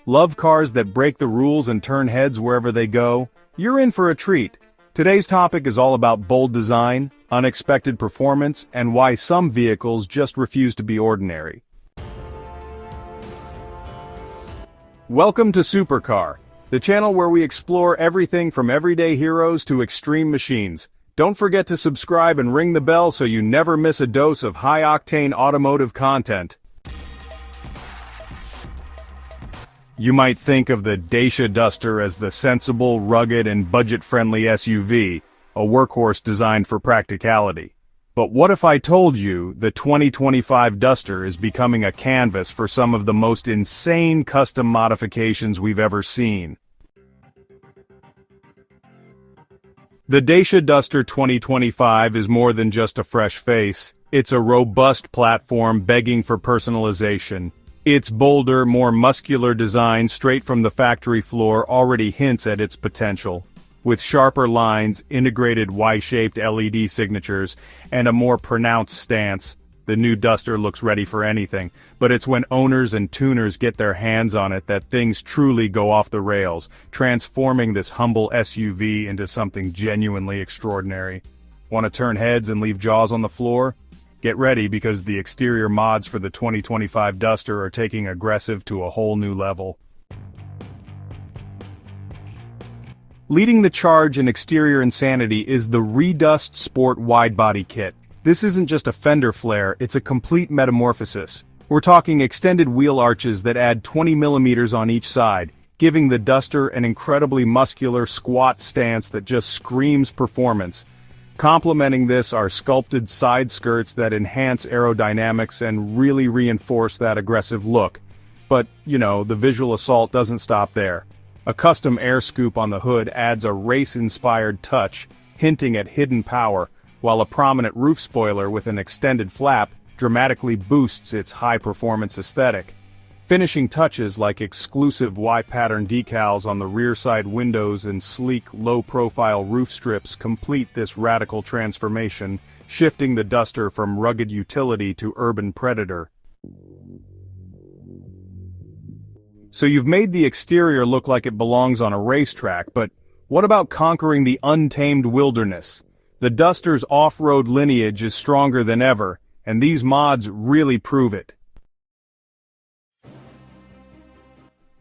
Love cars that break the rules and turn heads wherever they go? You're in for a treat. Today's topic is all about bold design, unexpected performance, and why some vehicles just refuse to be ordinary. Welcome to Supercar, the channel where we explore everything from everyday heroes to extreme machines. Don't forget to subscribe and ring the bell so you never miss a dose of high-octane automotive content. You might think of the Dacia Duster as the sensible, rugged, and budget-friendly SUV, a workhorse designed for practicality. But what if I told you the 2025 Duster is becoming a canvas for some of the most insane custom modifications we've ever seen? The Dacia Duster 2025 is more than just a fresh face. It's a robust platform begging for personalization. Its bolder, more muscular design straight from the factory floor already hints at its potential. With sharper lines, integrated Y-shaped LED signatures, and a more pronounced stance, the new Duster looks ready for anything. But it's when owners and tuners get their hands on it that things truly go off the rails, transforming this humble SUV into something genuinely extraordinary. Want to turn heads and leave jaws on the floor? Get ready, because the exterior mods for the 2025 Duster are taking aggressive to a whole new level. Leading the charge in exterior insanity is the REDUST Sport Widebody kit. This isn't just a fender flare, it's a complete metamorphosis. We're talking extended wheel arches that add 20mm on each side, giving the Duster an incredibly muscular, squat stance that just screams performance. Complementing this are sculpted side skirts that enhance aerodynamics and really reinforce that aggressive look. But, the visual assault doesn't stop there. A custom air scoop on the hood adds a race-inspired touch, hinting at hidden power, while a prominent roof spoiler with an extended flap dramatically boosts its high-performance aesthetic. Finishing touches like exclusive Y-pattern decals on the rear side windows and sleek, low-profile roof strips complete this radical transformation, shifting the Duster from rugged utility to urban predator. So you've made the exterior look like it belongs on a racetrack, but what about conquering the untamed wilderness? The Duster's off-road lineage is stronger than ever, and these mods really prove it.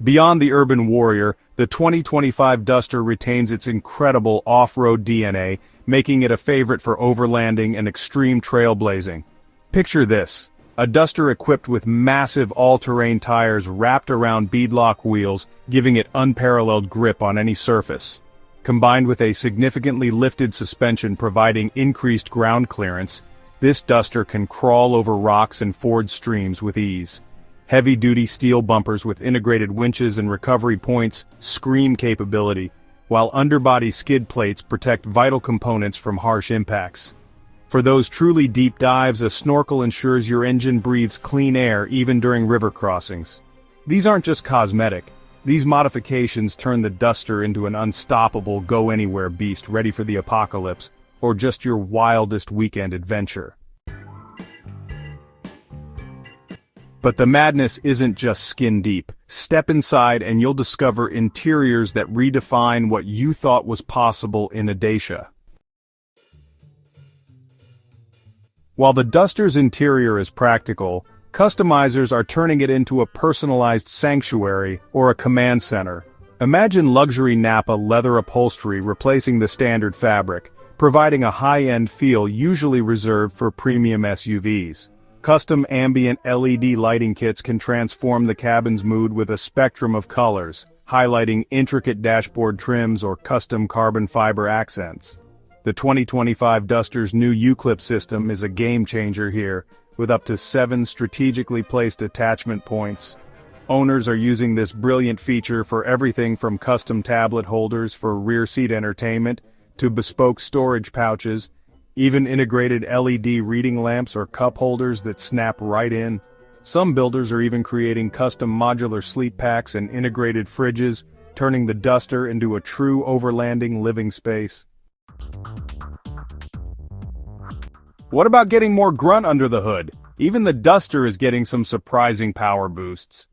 Beyond the urban warrior, the 2025 Duster retains its incredible off-road DNA, making it a favorite for overlanding and extreme trailblazing. Picture this: a Duster equipped with massive all-terrain tires wrapped around beadlock wheels, giving it unparalleled grip on any surface. Combined with a significantly lifted suspension providing increased ground clearance, this Duster can crawl over rocks and ford streams with ease. Heavy-duty steel bumpers with integrated winches and recovery points scream capability, while underbody skid plates protect vital components from harsh impacts. For those truly deep dives, a snorkel ensures your engine breathes clean air even during river crossings. These aren't just cosmetic. These modifications turn the Duster into an unstoppable go-anywhere beast ready for the apocalypse, or just your wildest weekend adventure. But the madness isn't just skin deep. Step inside and you'll discover interiors that redefine what you thought was possible in a Dacia. While the Duster's interior is practical, customizers are turning it into a personalized sanctuary or a command center. Imagine luxury Napa leather upholstery replacing the standard fabric, providing a high-end feel usually reserved for premium SUVs. Custom ambient LED lighting kits can transform the cabin's mood with a spectrum of colors, highlighting intricate dashboard trims or custom carbon fiber accents. The 2025 Duster's new U-clip system is a game-changer here, with up to 7 strategically placed attachment points. Owners are using this brilliant feature for everything from custom tablet holders for rear-seat entertainment to bespoke storage pouches, even integrated LED reading lamps or cup holders that snap right in. Some builders are even creating custom modular sleep packs and integrated fridges, turning the Duster into a true overlanding living space. What about getting more grunt under the hood? Even the Duster is getting some surprising power boosts.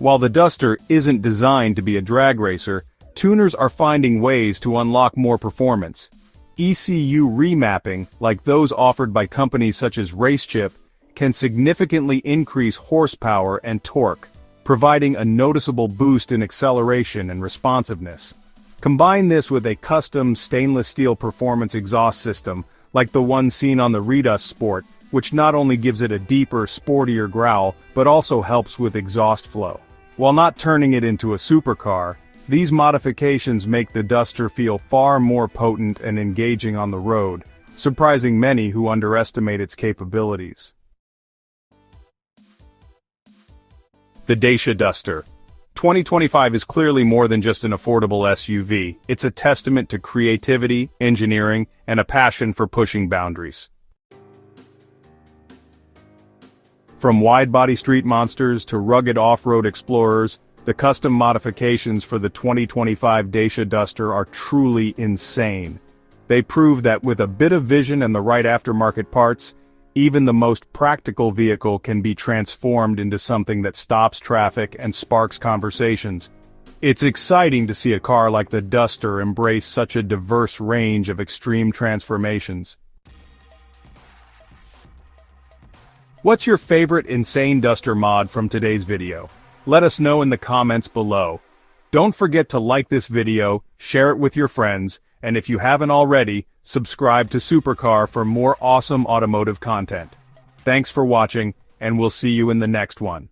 While the Duster isn't designed to be a drag racer, tuners are finding ways to unlock more performance. ECU remapping, like those offered by companies such as RaceChip, can significantly increase horsepower and torque, providing a noticeable boost in acceleration and responsiveness. Combine this with a custom stainless steel performance exhaust system, like the one seen on the REDUST Sport, which not only gives it a deeper, sportier growl, but also helps with exhaust flow. While not turning it into a supercar, these modifications make the Duster feel far more potent and engaging on the road, surprising many who underestimate its capabilities. The Dacia Duster. 2025 is clearly more than just an affordable SUV, it's a testament to creativity, engineering, and a passion for pushing boundaries. From wide-body street monsters to rugged off-road explorers, the custom modifications for the 2025 Dacia Duster are truly insane. They prove that with a bit of vision and the right aftermarket parts, even the most practical vehicle can be transformed into something that stops traffic and sparks conversations. It's exciting to see a car like the Duster embrace such a diverse range of extreme transformations. What's your favorite insane Duster mod from today's video? Let us know in the comments below. Don't forget to like this video, share it with your friends, and if you haven't already, subscribe to Supercar for more awesome automotive content. Thanks for watching, and we'll see you in the next one.